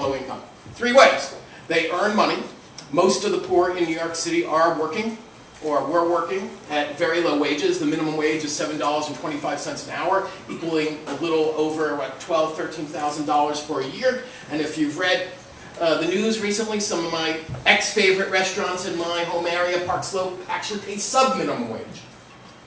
low income? Three ways. They earn money. Most of the poor in New York City are working or were working at very low wages. The minimum wage is $7.25 an hour, equaling a little over what, $12,000, $13,000 for a year. And if you've read the news recently, some of my ex-favorite restaurants in my home area, Park Slope, actually pay sub-minimum wage.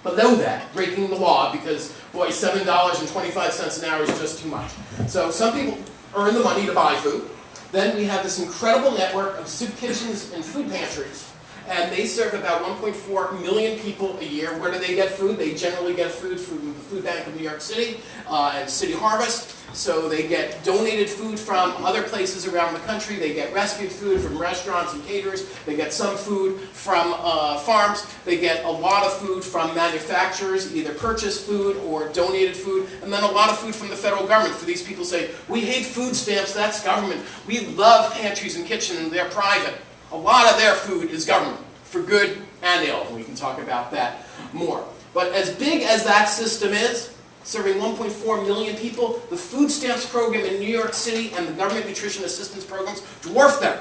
Below that, breaking the law, because, boy, $7.25 an hour is just too much. So some people earn the money to buy food. Then we have this incredible network of soup kitchens and food pantries. And they serve about 1.4 million people a year. Where do they get food? They generally get food from the Food Bank of New York City and City Harvest. So they get donated food from other places around the country. They get rescued food from restaurants and caterers. They get some food from farms. They get a lot of food from manufacturers, either purchased food or donated food. And then a lot of food from the federal government. For these people say, we hate food stamps, that's government. We love pantries and kitchens, they're private. A lot of their food is government, for good and ill. We can talk about that more. But as big as that system is, serving 1.4 million people, the food stamps program in New York City and the government nutrition assistance programs dwarf them.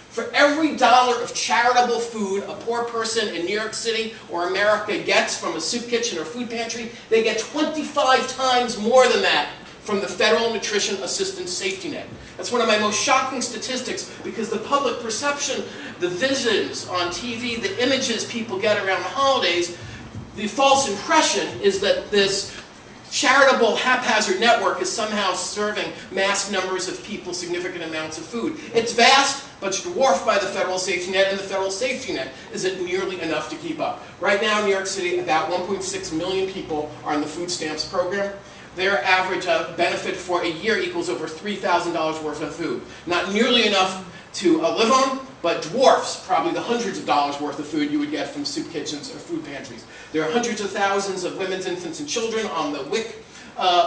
For every dollar of charitable food a poor person in New York City or America gets from a soup kitchen or food pantry, they get 25 times more than that from the Federal Nutrition Assistance Safety Net. That's one of my most shocking statistics, because the public perception, the visions on TV, the images people get around the holidays, the false impression is that this charitable haphazard network is somehow serving mass numbers of people significant amounts of food. It's vast, but it's dwarfed by the federal safety net, and the federal safety net isn't nearly enough to keep up. Right now in New York City, about 1.6 million people are in the food stamps program. Their average benefit for a year equals over $3,000 worth of food. Not nearly enough to live on, but dwarfs probably the hundreds of dollars worth of food you would get from soup kitchens or food pantries. There are hundreds of thousands of women's, infants, and children on the WIC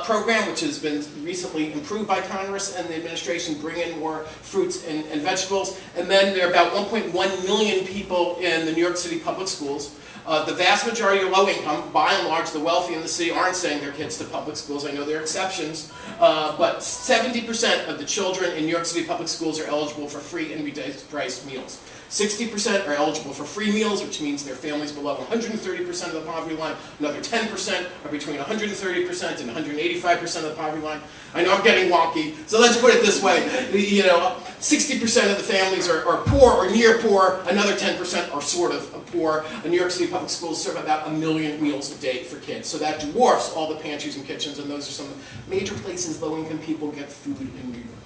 program, which has been recently improved by Congress and the administration, bring in more fruits and vegetables. And then there are about 1.1 million people in the New York City public schools. The vast majority are low income. By and large, the wealthy in the city aren't sending their kids to public schools. I know there are exceptions, but 70% of the children in New York City public schools are eligible for free and reduced-price meals. 60% are eligible for free meals, which means their families below 130% of the poverty line. Another 10% are between 130% and 185% of the poverty line. I know I'm getting wonky, so let's put it this way. 60% of the families are poor or near poor. Another 10% are sort of poor. New York City public schools serve about 1 million meals a day for kids. So that dwarfs all the pantries and kitchens, and those are some major places low-income people get food in New York.